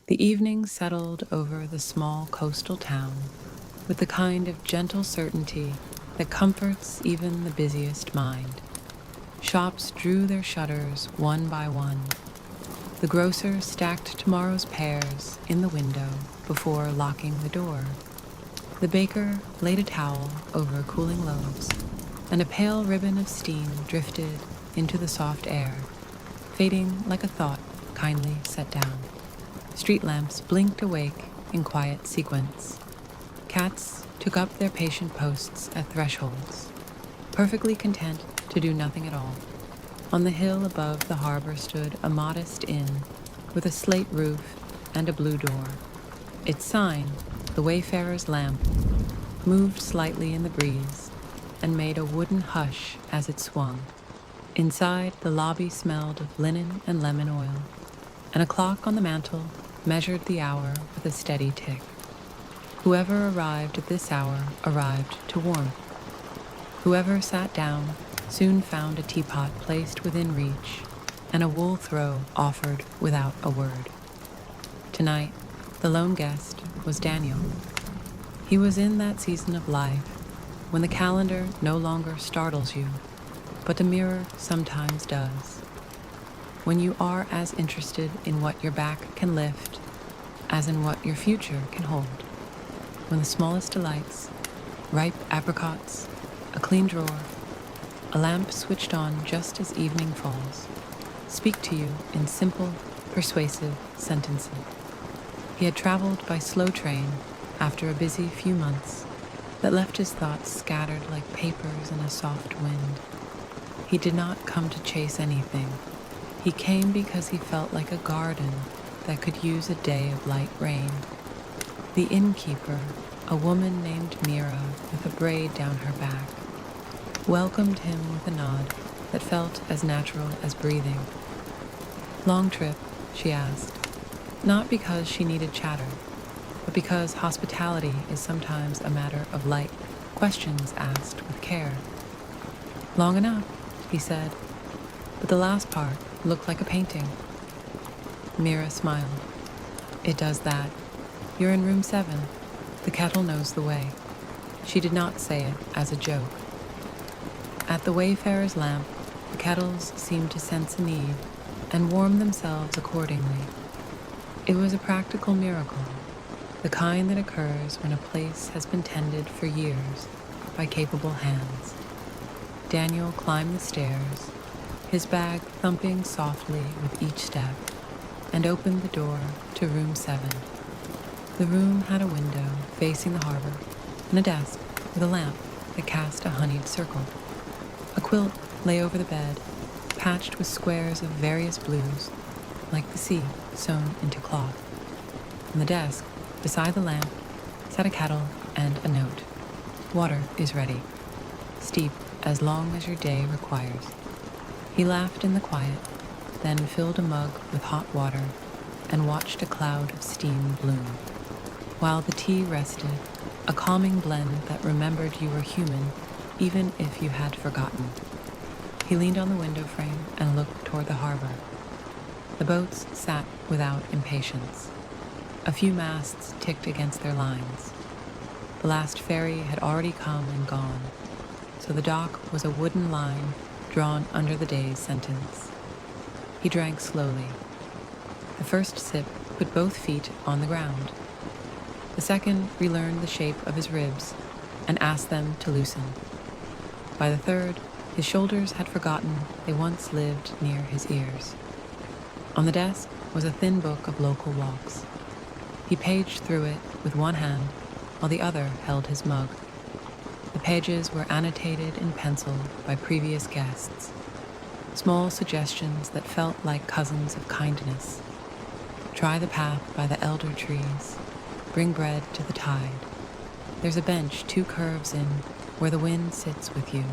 The evening settled over the small coastal town with the kind of gentle certainty that comforts even the busiest mind. Shops drew their shutters one by one. The grocer stacked tomorrow's pears in the window before locking the door. The baker laid a towel over cooling loaves, and a pale ribbon of steam drifted into the soft air, fading like a thought kindly set down. Street lamps blinked awake in quiet sequence. Cats took up their patient posts at thresholds, perfectly content to do nothing at all. On the hill above the harbor stood a modest inn with a slate roof and a blue door. Its sign, the Wayfarer's Lamp, moved slightly in the breeze and made a wooden hush as it swung. Inside, the lobby smelled of linen and lemon oil, and a clock on the mantel measured the hour with a steady tick. Whoever arrived at this hour arrived to warmth. Whoever sat down soon found a teapot placed within reach and a wool throw offered without a word. Tonight, the lone guest was Daniel. He was in that season of life when the calendar no longer startles you, but the mirror sometimes does. When you are as interested in what your back can lift as in what your future can hold. When the smallest delights, ripe apricots, a clean drawer, a lamp switched on just as evening falls, speak to you in simple, persuasive sentences. He had traveled by slow train after a busy few months that left his thoughts scattered like papers in a soft wind. He did not come to chase anything. He came because he felt like a garden that could use a day of light rain. The innkeeper, a woman named Mira with a braid down her back, welcomed him with a nod that felt as natural as breathing. Long trip, she asked, not because she needed chatter, but because hospitality is sometimes a matter of light questions asked with care. Long enough, he said, but the last part looked like a painting. Mira smiled. It does that. You're in room 7. The kettle knows the way. She did not say it as a joke. At the Wayfarer's Lamp, the kettles seemed to sense a need and warm themselves accordingly. It was a practical miracle, the kind that occurs when a place has been tended for years by capable hands. Daniel climbed the stairs, his bag thumping softly with each step, and opened the door to room 7. The room had a window facing the harbor and a desk with a lamp that cast a honeyed circle. A quilt lay over the bed, patched with squares of various blues, like the sea sewn into cloth. On the desk, beside the lamp, sat a kettle and a note. Water is ready. Steep as long as your day requires. He laughed in the quiet, then filled a mug with hot water and watched a cloud of steam bloom. While the tea rested, a calming blend that remembered you were human even if you had forgotten. He leaned on the window frame and looked toward the harbor. The boats sat without impatience. A few masts ticked against their lines. The last ferry had already come and gone, so the dock was a wooden line drawn under the day's sentence. He drank slowly. The first sip put both feet on the ground. The second relearned the shape of his ribs and asked them to loosen. By the third, his shoulders had forgotten they once lived near his ears. On the desk was a thin book of local walks. He paged through it with one hand while the other held his mug. The pages were annotated in pencil by previous guests, small suggestions that felt like cousins of kindness. Try the path by the elder trees. Bring bread to the tide. There's a bench 2 curves in where the wind sits with you.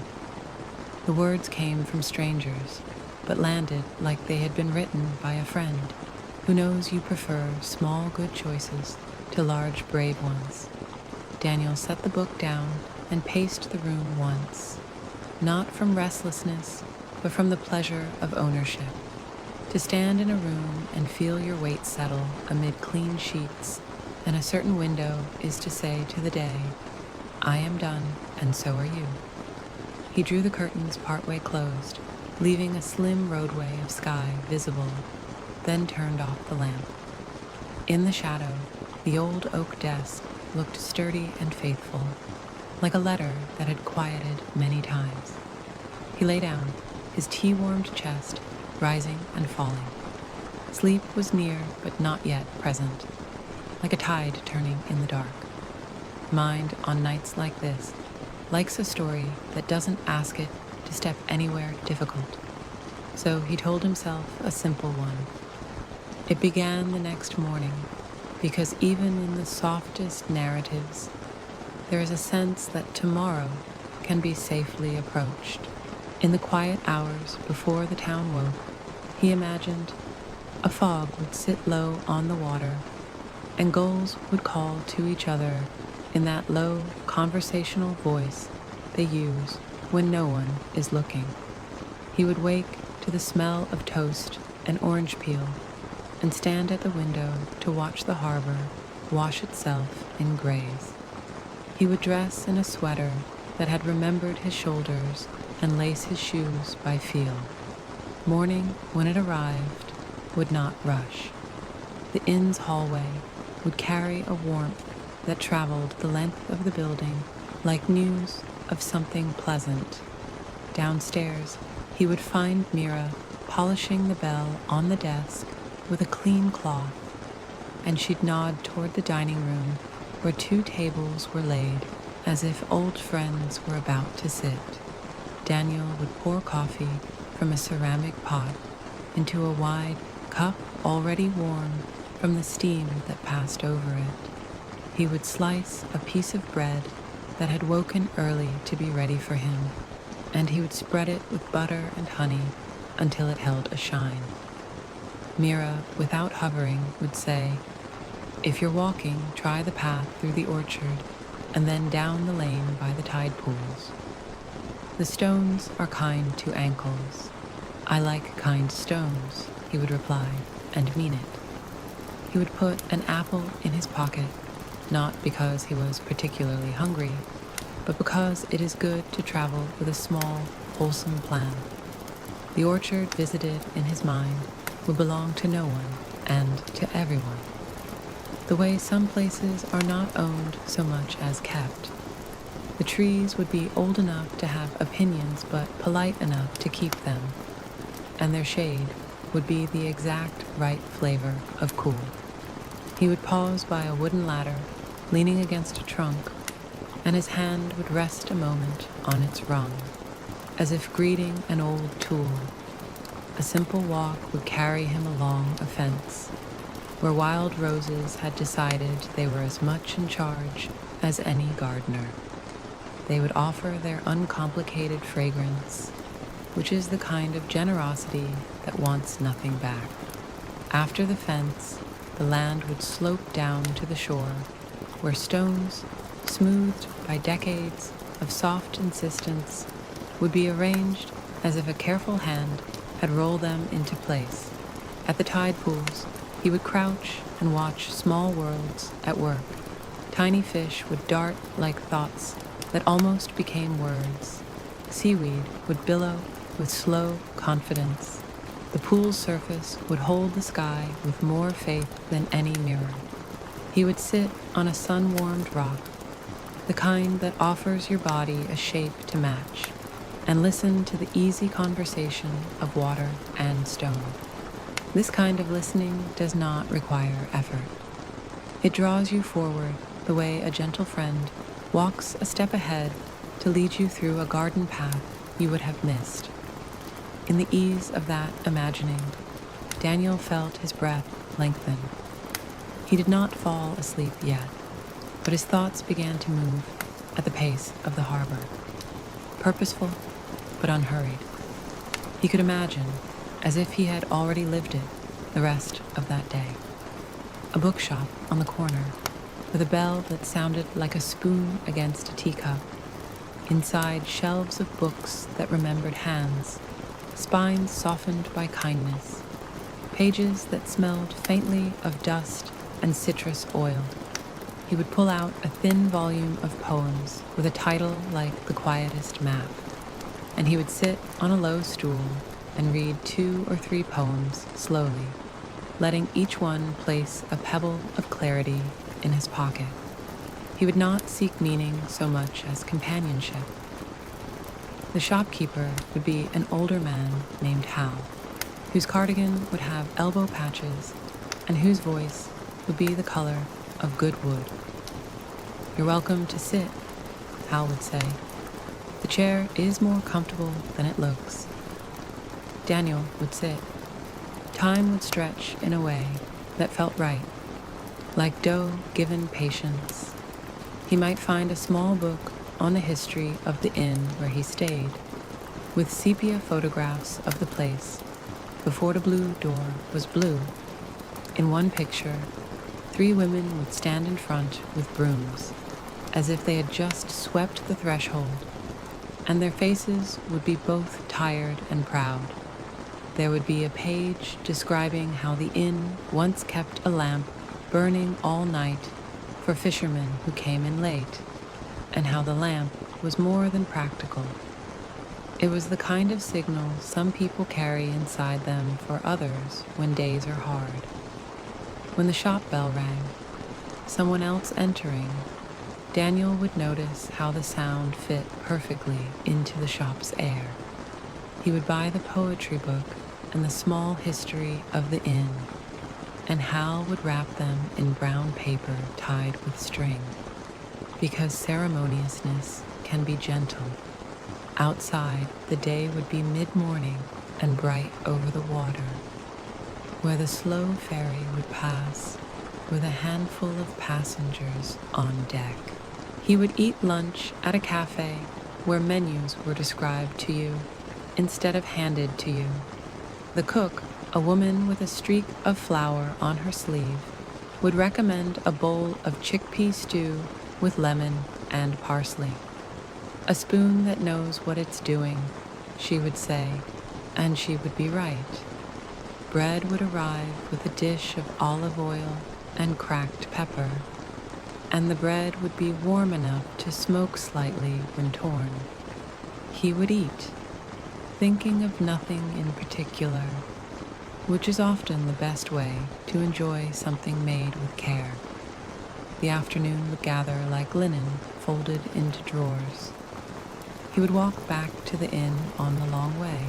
The words came from strangers, but landed like they had been written by a friend who knows you prefer small good choices to large brave ones. Daniel set the book down and paced the room once, not from restlessness, but from the pleasure of ownership. To stand in a room and feel your weight settle amid clean sheets and a certain window is to say to the day, I am done, and so are you. He drew the curtains partway closed, leaving a slim roadway of sky visible, then turned off the lamp. In the shadow, the old oak desk looked sturdy and faithful, like a letter that had quieted many times. He lay down, his tea-warmed chest rising and falling. Sleep was near but not yet present, like a tide turning in the dark. Mind, on nights like this, likes a story that doesn't ask it to step anywhere difficult. So he told himself a simple one. It began the next morning, because even in the softest narratives, there is a sense that tomorrow can be safely approached. In the quiet hours before the town woke, he imagined a fog would sit low on the water, and gulls would call to each other in that low conversational voice they use when no one is looking. He would wake to the smell of toast and orange peel and stand at the window to watch the harbor wash itself in grays. He would dress in a sweater that had remembered his shoulders and lace his shoes by feel. Morning, when it arrived, would not rush. The inn's hallway would carry a warmth that traveled the length of the building like news of something pleasant. Downstairs, he would find Mira polishing the bell on the desk with a clean cloth, and she'd nod toward the dining room where 2 tables were laid as if old friends were about to sit. Daniel would pour coffee from a ceramic pot into a wide cup already warm from the steam that passed over it. He would slice a piece of bread that had woken early to be ready for him, and he would spread it with butter and honey until it held a shine. Mira, without hovering, would say, if you're walking, try the path through the orchard and then down the lane by the tide pools. The stones are kind to ankles. I like kind stones, he would reply, and mean it. He would put an apple in his pocket, not because he was particularly hungry, but because it is good to travel with a small, wholesome plan. The orchard visited in his mind would belong to no one and to everyone. The way some places are not owned so much as kept. The trees would be old enough to have opinions but polite enough to keep them, and their shade would be the exact right flavor of cool. He would pause by a wooden ladder, leaning against a trunk, and his hand would rest a moment on its rung, as if greeting an old tool. A simple walk would carry him along a fence, where wild roses had decided they were as much in charge as any gardener. They would offer their uncomplicated fragrance, which is the kind of generosity that wants nothing back. After the fence, the land would slope down to the shore, where stones, smoothed by decades of soft insistence, would be arranged as if a careful hand had rolled them into place. At the tide pools, he would crouch and watch small worlds at work. Tiny fish would dart like thoughts that almost became words. Seaweed would billow with slow confidence. The pool's surface would hold the sky with more faith than any mirror. He would sit on a sun-warmed rock, the kind that offers your body a shape to match, and listen to the easy conversation of water and stone. This kind of listening does not require effort. It draws you forward the way a gentle friend walks a step ahead to lead you through a garden path you would have missed. In the ease of that imagining, Daniel felt his breath lengthen. He did not fall asleep yet, but his thoughts began to move at the pace of the harbor, purposeful but unhurried. He could imagine, as if he had already lived it, the rest of that day. A bookshop on the corner, with a bell that sounded like a spoon against a teacup. Inside, shelves of books that remembered hands, spines softened by kindness, pages that smelled faintly of dust and citrus oil. He would pull out a thin volume of poems with a title like The Quietest Map, and he would sit on a low stool and read 2 or 3 poems slowly, letting each one place a pebble of clarity in his pocket. He would not seek meaning so much as companionship. The shopkeeper would be an older man named Hal, whose cardigan would have elbow patches and whose voice would be the color of good wood. "You're welcome to sit," Hal would say. "The chair is more comfortable than it looks." Daniel would sit. Time would stretch in a way that felt right, like dough given patience. He might find a small book on the history of the inn where he stayed, with sepia photographs of the place before the blue door was blue. In one picture, 3 women would stand in front with brooms, as if they had just swept the threshold, and their faces would be both tired and proud. There would be a page describing how the inn once kept a lamp burning all night for fishermen who came in late, and how the lamp was more than practical. It was the kind of signal some people carry inside them for others when days are hard. When the shop bell rang, someone else entering, Daniel would notice how the sound fit perfectly into the shop's air. He would buy the poetry book and the small history of the inn, and Hal would wrap them in brown paper tied with string, because ceremoniousness can be gentle. Outside, the day would be mid-morning and bright over the water, where the slow ferry would pass with a handful of passengers on deck. He would eat lunch at a cafe where menus were described to you instead of handed to you. The cook, a woman with a streak of flour on her sleeve, would recommend a bowl of chickpea stew with lemon and parsley. "A spoon that knows what it's doing," she would say, and she would be right. Bread would arrive with a dish of olive oil and cracked pepper, and the bread would be warm enough to smoke slightly when torn. He would eat, thinking of nothing in particular, which is often the best way to enjoy something made with care. The afternoon would gather like linen folded into drawers. He would walk back to the inn on the long way,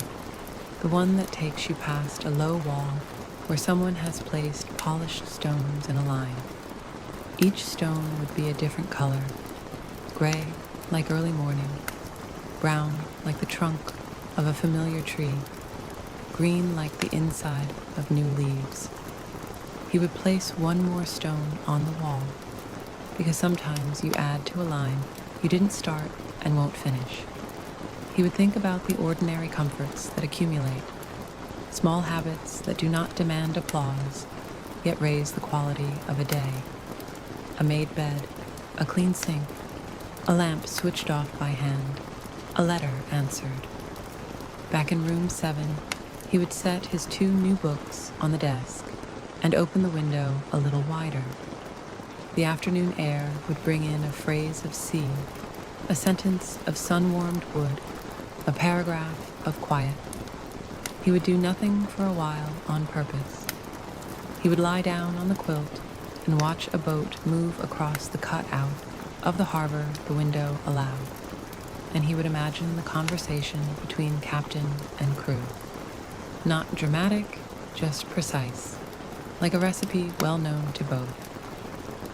the one that takes you past a low wall where someone has placed polished stones in a line. Each stone would be a different color: gray like early morning, brown like the trunk of a familiar tree, green like the inside of new leaves. He would place one more stone on the wall, because sometimes you add to a line you didn't start and won't finish. He would think about the ordinary comforts that accumulate, small habits that do not demand applause, yet raise the quality of a day. A made bed, a clean sink, a lamp switched off by hand, a letter answered. Back in room 7, he would set his 2 new books on the desk and open the window a little wider. The afternoon air would bring in a phrase of sea, a sentence of sun-warmed wood, a paragraph of quiet. He would do nothing for a while on purpose. He would lie down on the quilt and watch a boat move across the cutout of the harbor the window allowed, and he would imagine the conversation between captain and crew. Not dramatic, just precise, like a recipe well known to both.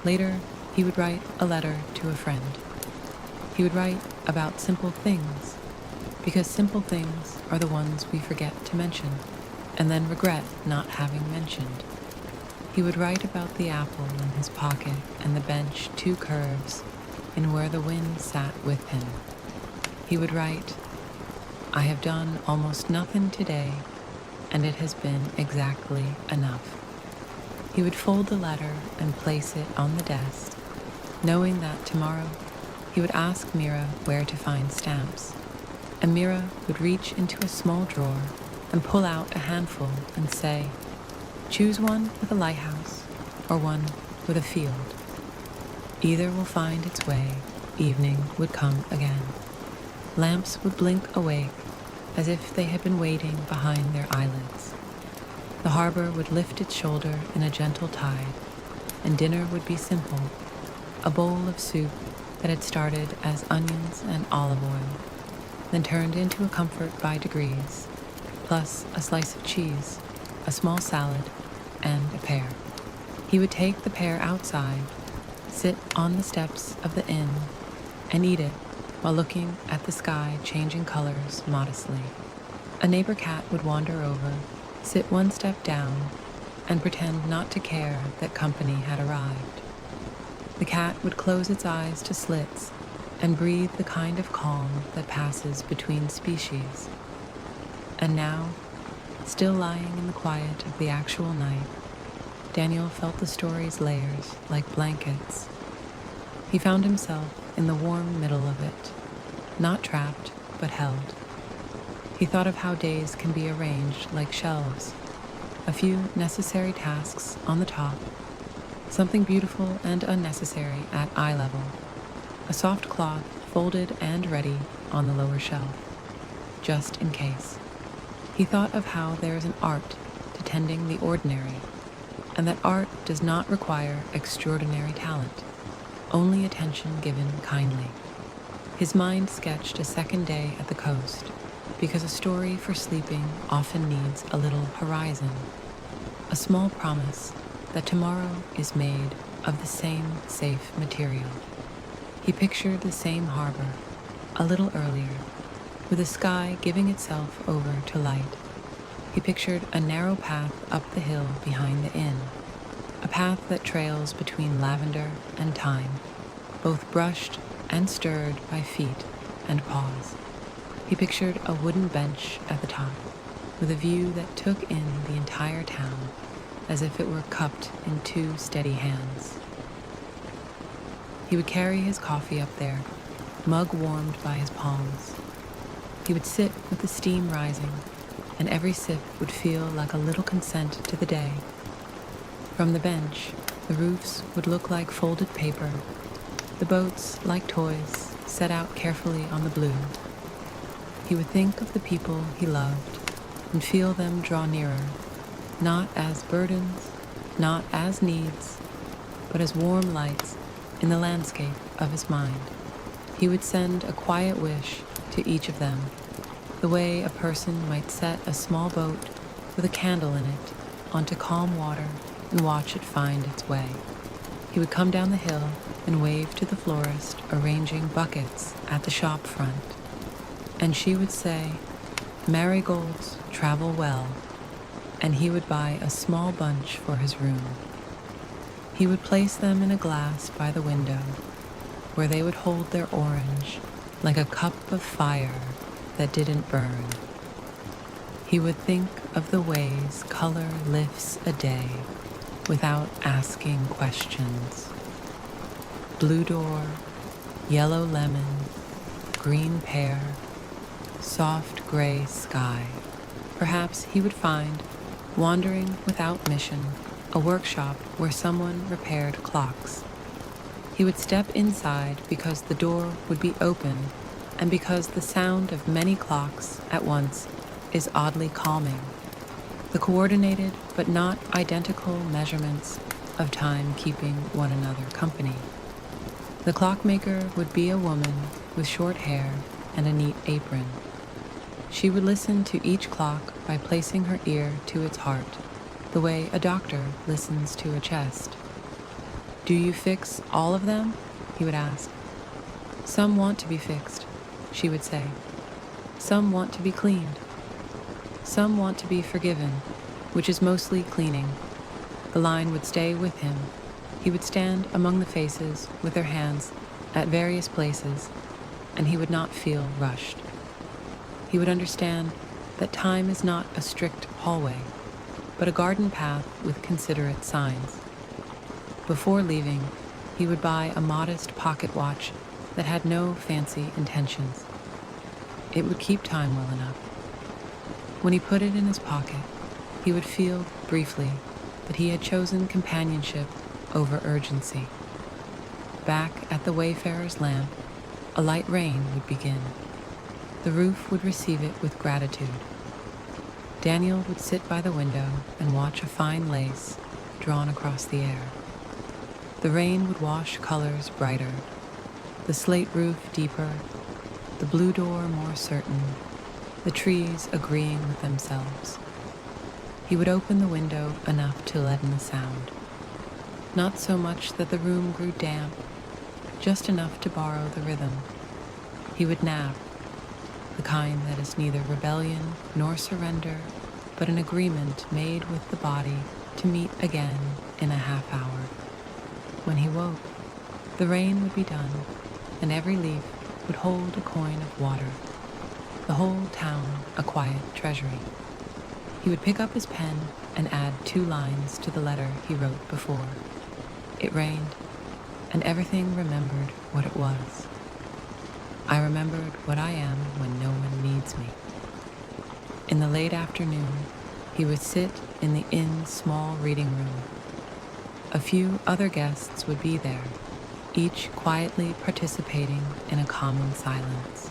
Later, he would write a letter to a friend. He would write about simple things, because simple things are the ones we forget to mention, and then regret not having mentioned. He would write about the apple in his pocket and the bench 2 curves in where the wind sat with him. He would write, "I have done almost nothing today, and it has been exactly enough." He would fold the letter and place it on the desk, knowing that tomorrow he would ask Mira where to find stamps, and Mira would reach into a small drawer and pull out a handful and say, Choose one with a lighthouse or one with a field. Either will find its way, evening would come again. Lamps would blink awake as if they had been waiting behind their eyelids. The harbor would lift its shoulder in a gentle tide, and dinner would be simple, a bowl of soup that had started as onions and olive oil, then turned into a comfort by degrees, plus a slice of cheese, a small salad, and a pear. He would take the pear outside, sit on the steps of the inn, and eat it while looking at the sky changing colors modestly. A neighbor cat would wander over, sit one step down, and pretend not to care that company had arrived. The cat would close its eyes to slits and breathe the kind of calm that passes between species. And now, still lying in the quiet of the actual night, Daniel felt the story's layers like blankets. He found himself in the warm middle of it, not trapped, but held. He thought of how days can be arranged like shelves, a few necessary tasks on the top, something beautiful and unnecessary at eye level, a soft cloth folded and ready on the lower shelf, just in case. He thought of how there is an art to tending the ordinary, and that art does not require extraordinary talent, only attention given kindly. His mind sketched a second day at the coast, because a story for sleeping often needs a little horizon, a small promise that tomorrow is made of the same safe material. He pictured the same harbor, a little earlier, with the sky giving itself over to light. He pictured a narrow path up the hill behind the inn, a path that trails between lavender and thyme, both brushed and stirred by feet and paws. He pictured a wooden bench at the top, with a view that took in the entire town as if it were cupped in two steady hands. He would carry his coffee up there, mug warmed by his palms. He would sit with the steam rising, and every sip would feel like a little consent to the day. From the bench, the roofs would look like folded paper, the boats like toys set out carefully on the blue. He would think of the people he loved and feel them draw nearer, not as burdens, not as needs, but as warm lights in the landscape of his mind. He would send a quiet wish to each of them, the way a person might set a small boat with a candle in it onto calm water and watch it find its way. He would come down the hill and wave to the florist arranging buckets at the shop front, and she would say, "Marigolds travel well," and he would buy a small bunch for his room. He would place them in a glass by the window, where they would hold their orange like a cup of fire that didn't burn. He would think of the ways color lifts a day without asking questions. Blue door, yellow lemon, green pear, soft gray sky. Perhaps he would find, wandering without mission, a workshop where someone repaired clocks. He would step inside because the door would be open and because the sound of many clocks at once is oddly calming. The coordinated but not identical measurements of time keeping one another company. The clockmaker would be a woman with short hair and a neat apron. She would listen to each clock by placing her ear to its heart, the way a doctor listens to a chest. "Do you fix all of them?" he would ask. "Some want to be fixed," she would say. "Some want to be cleaned. Some want to be forgiven, which is mostly cleaning." The line would stay with him. He would stand among the faces with their hands at various places, and he would not feel rushed. He would understand that time is not a strict hallway, but a garden path with considerate signs. Before leaving, he would buy a modest pocket watch that had no fancy intentions. It would keep time well enough. When he put it in his pocket, he would feel, briefly, that he had chosen companionship over urgency. Back at the wayfarer's lamp, a light rain would begin. The roof would receive it with gratitude. Daniel would sit by the window and watch a fine lace drawn across the air. The rain would wash colors brighter, the slate roof deeper, the blue door more certain, the trees agreeing with themselves. He would open the window enough to let in the sound. Not so much that the room grew damp, just enough to borrow the rhythm. He would nap, the kind that is neither rebellion nor surrender, but an agreement made with the body to meet again in a half hour. When he woke, the rain would be done, and every leaf would hold a coin of water, the whole town a quiet treasury. He would pick up his pen and add 2 lines to the letter he wrote before. It rained, and everything remembered what it was. I remembered what I am when no one needs me. In the late afternoon, he would sit in the inn's small reading room. A few other guests would be there, each quietly participating in a common silence.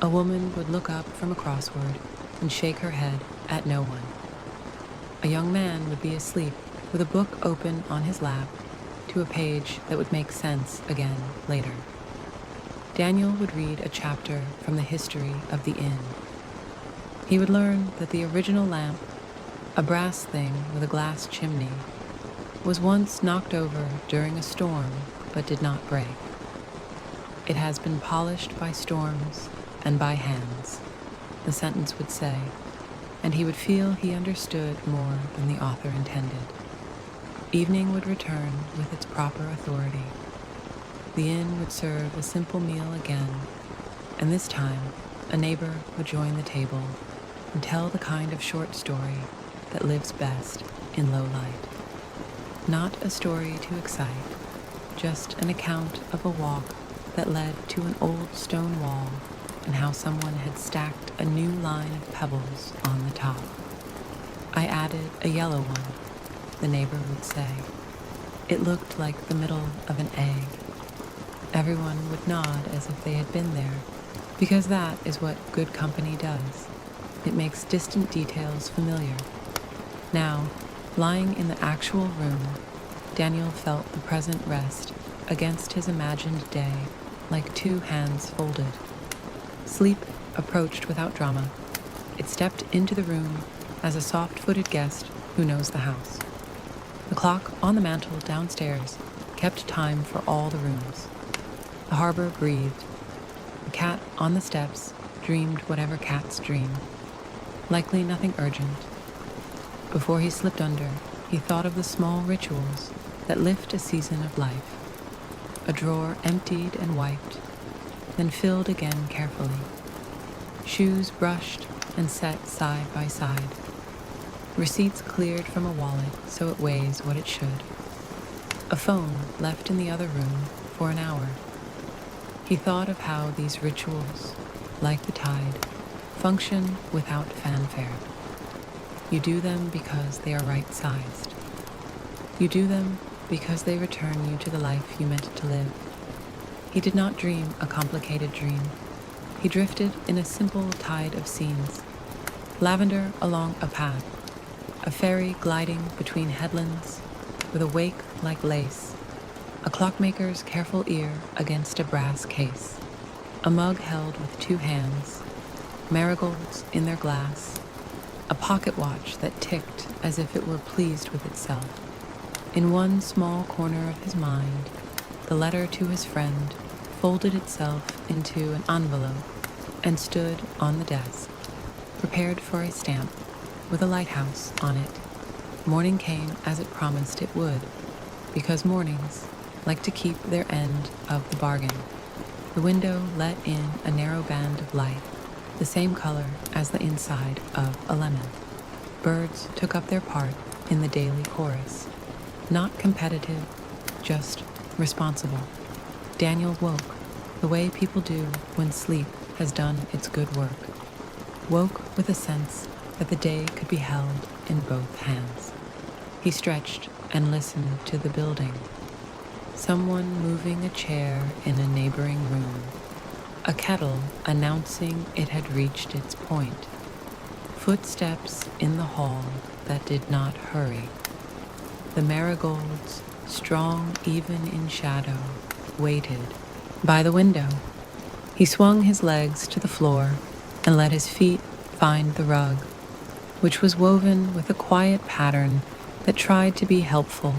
A woman would look up from a crossword and shake her head at no one. A young man would be asleep with a book open on his lap to a page that would make sense again later. Daniel would read a chapter from the history of the inn. He would learn that the original lamp, a brass thing with a glass chimney, was once knocked over during a storm but did not break. It has been polished by storms and by hands, the sentence would say, and he would feel he understood more than the author intended. Evening would return with its proper authority. The inn would serve a simple meal again, and this time a neighbor would join the table and tell the kind of short story that lives best in low light. Not a story to excite, just an account of a walk that led to an old stone wall and how someone had stacked a new line of pebbles on the top. I added a yellow one, the neighbor would say. It looked like the middle of an egg. Everyone would nod as if they had been there, because that is what good company does. It makes distant details familiar. Now, lying in the actual room, Daniel felt the present rest against his imagined day like 2 hands folded. Sleep approached without drama. It stepped into the room as a soft-footed guest who knows the house. The clock on the mantel downstairs kept time for all the rooms. The harbor breathed. The cat on the steps dreamed whatever cats dream. Likely nothing urgent. Before he slipped under, he thought of the small rituals that lift a season of life. A drawer emptied and wiped, then filled again carefully. Shoes brushed and set side by side. Receipts cleared from a wallet so it weighs what it should. A phone left in the other room for an hour. He thought of how these rituals, like the tide, function without fanfare. You do them because they are right-sized. You do them because they return you to the life you meant to live. He did not dream a complicated dream. He drifted in a simple tide of scenes. Lavender along a path, a ferry gliding between headlands with a wake like lace, a clockmaker's careful ear against a brass case, a mug held with 2 hands, marigolds in their glass, a pocket watch that ticked as if it were pleased with itself. In one small corner of his mind, the letter to his friend folded itself into an envelope and stood on the desk, prepared for a stamp with a lighthouse on it. Morning came as it promised it would, because mornings like to keep their end of the bargain. The window let in a narrow band of light, the same color as the inside of a lemon. Birds took up their part in the daily chorus. Not competitive, just responsible. Daniel woke, the way people do when sleep has done its good work. Woke with a sense that the day could be held in both hands. He stretched and listened to the building. Someone moving a chair in a neighboring room. A kettle announcing it had reached its point. Footsteps in the hall that did not hurry. The marigolds, strong even in shadow, waited by the window. He swung his legs to the floor and let his feet find the rug, which was woven with a quiet pattern that tried to be helpful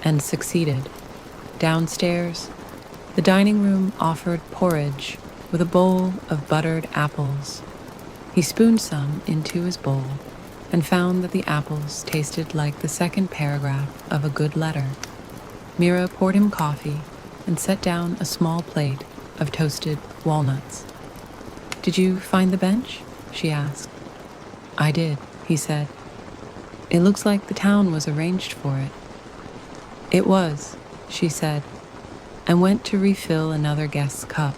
and succeeded. Downstairs, the dining room offered porridge with a bowl of buttered apples. He spooned some into his bowl and found that the apples tasted like the second paragraph of a good letter. Mira poured him coffee and set down a small plate of toasted walnuts. "Did you find the bench?" she asked. "I did," he said. "It looks like the town was arranged for it." "It was," she said, and went to refill another guest's cup.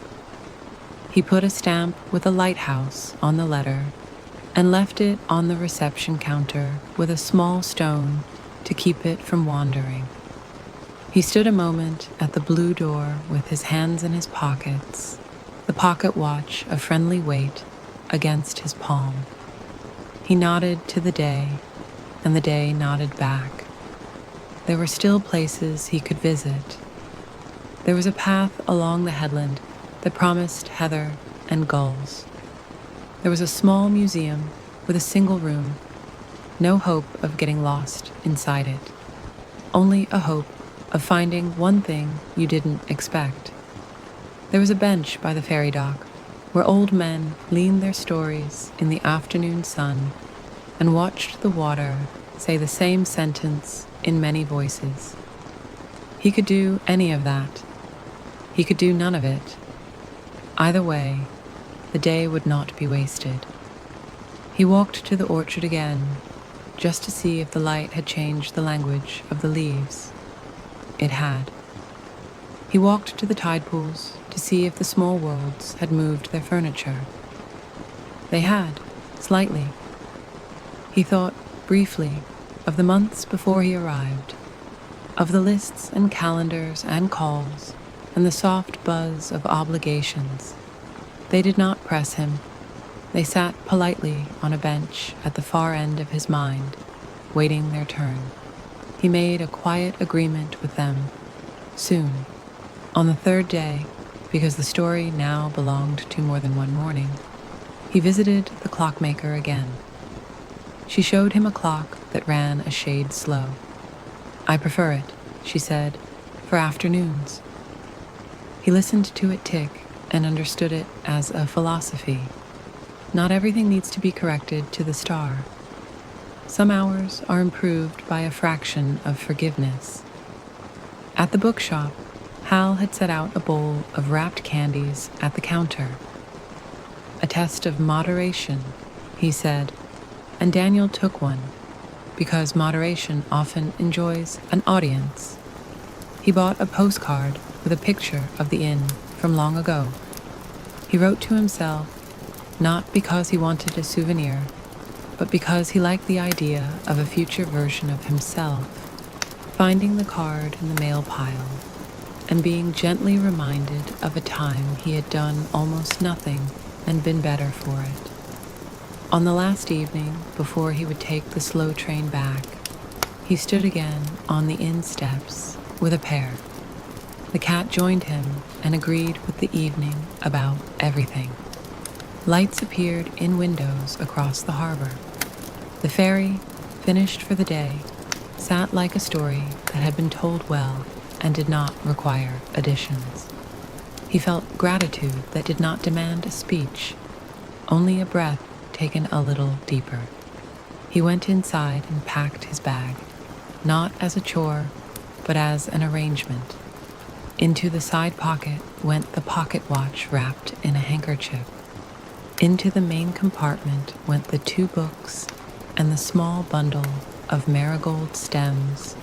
He put a stamp with a lighthouse on the letter and left it on the reception counter with a small stone to keep it from wandering. He stood a moment at the blue door with his hands in his pockets, the pocket watch a friendly weight against his palm. He nodded to the day, and the day nodded back. There were still places he could visit. There was a path along the headland that promised heather and gulls. There was a small museum with a single room, no hope of getting lost inside it, only a hope of finding one thing you didn't expect. There was a bench by the ferry dock where old men leaned their stories in the afternoon sun and watched the water say the same sentence in many voices. He could do any of that. He could do none of it. Either way, the day would not be wasted. He walked to the orchard again, just to see if the light had changed the language of the leaves. It had. He walked to the tide pools to see if the small worlds had moved their furniture. They had, slightly. He thought briefly of the months before he arrived, of the lists and calendars and calls and the soft buzz of obligations. They did not press him. They sat politely on a bench at the far end of his mind, waiting their turn. He made a quiet agreement with them. Soon, on the third day, because the story now belonged to more than one morning, he visited the clockmaker again. She showed him a clock that ran a shade slow. "I prefer it," she said, "for afternoons." He listened to it tick and understood it as a philosophy. Not everything needs to be corrected to the star. Some hours are improved by a fraction of forgiveness. At the bookshop, Hal had set out a bowl of wrapped candies at the counter. "A test of moderation," he said, and Daniel took one, because moderation often enjoys an audience. He bought a postcard with a picture of the inn from long ago. He wrote to himself, not because he wanted a souvenir, but because he liked the idea of a future version of himself, finding the card in the mail pile and being gently reminded of a time he had done almost nothing and been better for it. On the last evening, before he would take the slow train back, he stood again on the inn steps with a pear. The cat joined him and agreed with the evening about everything. Lights appeared in windows across the harbor. The ferry, finished for the day, sat like a story that had been told well and did not require additions. He felt gratitude that did not demand a speech, only a breath taken a little deeper. He went inside and packed his bag, not as a chore, but as an arrangement. Into the side pocket went the pocket watch wrapped in a handkerchief. Into the main compartment went the 2 books and the small bundle of marigold stems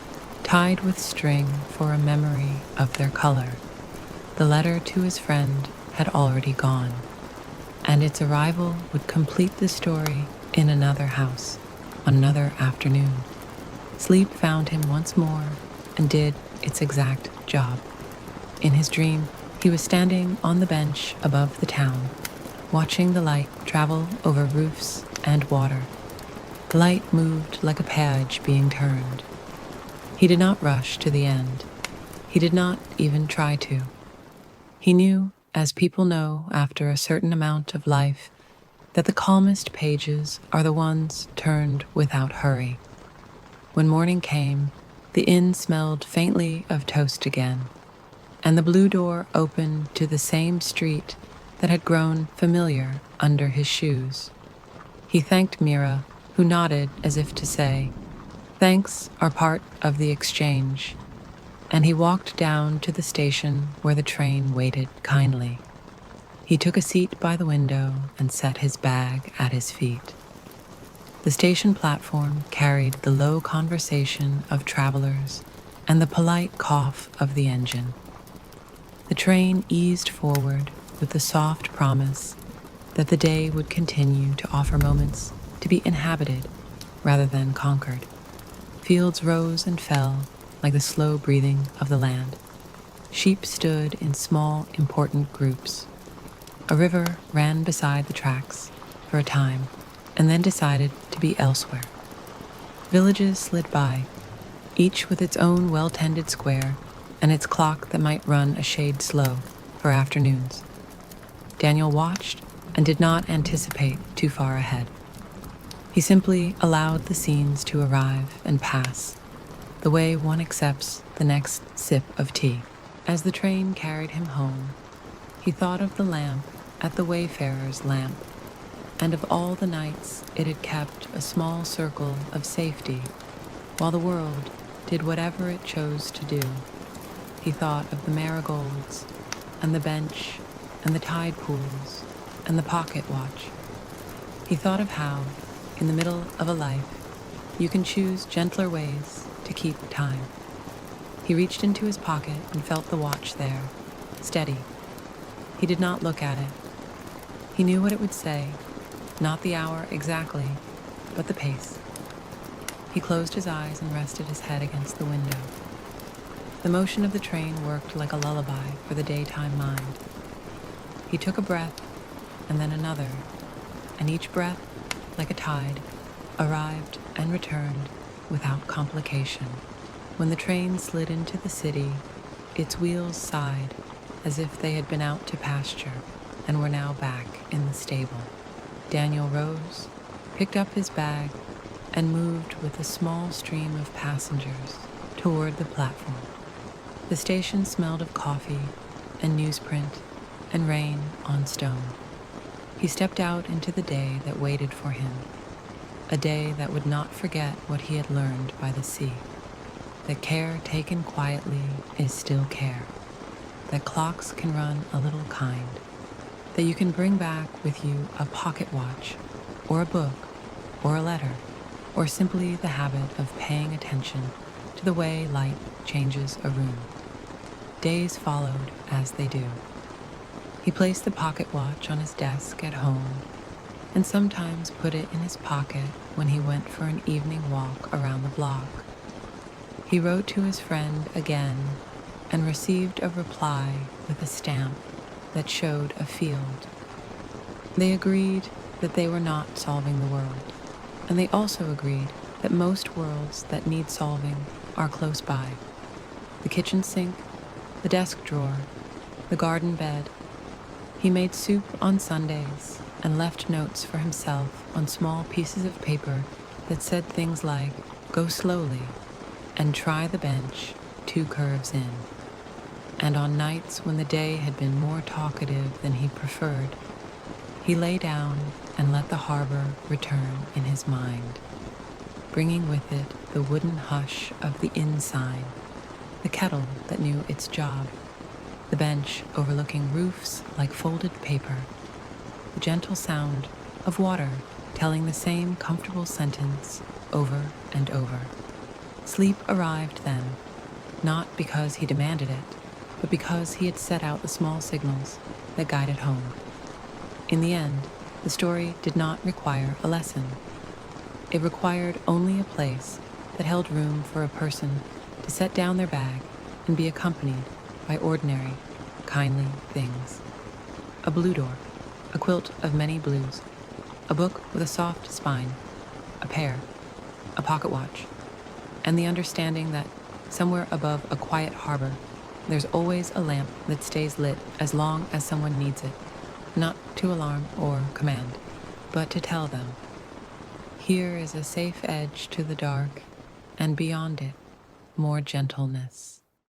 tied with string for a memory of their color. The letter to his friend had already gone, and its arrival would complete the story in another house on another afternoon. Sleep found him once more and did its exact job. In his dream, he was standing on the bench above the town, watching the light travel over roofs and water. The light moved like a page being turned. He did not rush to the end. He did not even try to. He knew, as people know after a certain amount of life, that the calmest pages are the ones turned without hurry. When morning came, the inn smelled faintly of toast again, and the blue door opened to the same street that had grown familiar under his shoes. He thanked Mira, who nodded as if to say, "Thanks are part of the exchange," and he walked down to the station where the train waited kindly. He took a seat by the window and set his bag at his feet. The station platform carried the low conversation of travelers and the polite cough of the engine. The train eased forward with the soft promise that the day would continue to offer moments to be inhabited rather than conquered. Fields rose and fell like the slow breathing of the land. Sheep stood in small, important groups. A river ran beside the tracks for a time and then decided to be elsewhere. Villages slid by, each with its own well-tended square and its clock that might run a shade slow for afternoons. Daniel watched and did not anticipate too far ahead. He simply allowed the scenes to arrive and pass, the way one accepts the next sip of tea. As the train carried him home, he thought of the lamp at the wayfarer's lamp, and of all the nights it had kept a small circle of safety while the world did whatever it chose to do. He thought of the marigolds, and the bench, and the tide pools, and the pocket watch. He thought of how, in the middle of a life, you can choose gentler ways to keep time. He reached into his pocket and felt the watch there, steady. He did not look at it. He knew what it would say, not the hour exactly, but the pace. He closed his eyes and rested his head against the window. The motion of the train worked like a lullaby for the daytime mind. He took a breath, and then another, and each breath, like a tide, arrived and returned without complication. When the train slid into the city, its wheels sighed as if they had been out to pasture and were now back in the stable. Daniel rose, picked up his bag, and moved with a small stream of passengers toward the platform. The station smelled of coffee and newsprint and rain on stone. He stepped out into the day that waited for him, a day that would not forget what he had learned by the sea, that care taken quietly is still care, that clocks can run a little kind, that you can bring back with you a pocket watch, or a book, or a letter, or simply the habit of paying attention to the way light changes a room. Days followed as they do. He placed the pocket watch on his desk at home and sometimes put it in his pocket when he went for an evening walk around the block. He wrote to his friend again and received a reply with a stamp that showed a field. They agreed that they were not solving the world, and they also agreed that most worlds that need solving are close by. The kitchen sink, the desk drawer, the garden bed. He made soup on Sundays and left notes for himself on small pieces of paper that said things like, "Go slowly," and "Try the bench, 2 curves in." And on nights when the day had been more talkative than he preferred, he lay down and let the harbor return in his mind, bringing with it the wooden hush of the inn sign, the kettle that knew its job, the bench overlooking roofs like folded paper, the gentle sound of water telling the same comfortable sentence over and over. Sleep arrived then, not because he demanded it, but because he had set out the small signals that guided home. In the end, the story did not require a lesson. It required only a place that held room for a person to set down their bag and be accompanied by ordinary, kindly things. A blue door, a quilt of many blues, a book with a soft spine, a pear, a pocket watch, and the understanding that somewhere above a quiet harbor, there's always a lamp that stays lit as long as someone needs it, not to alarm or command, but to tell them, here is a safe edge to the dark, and beyond it, more gentleness.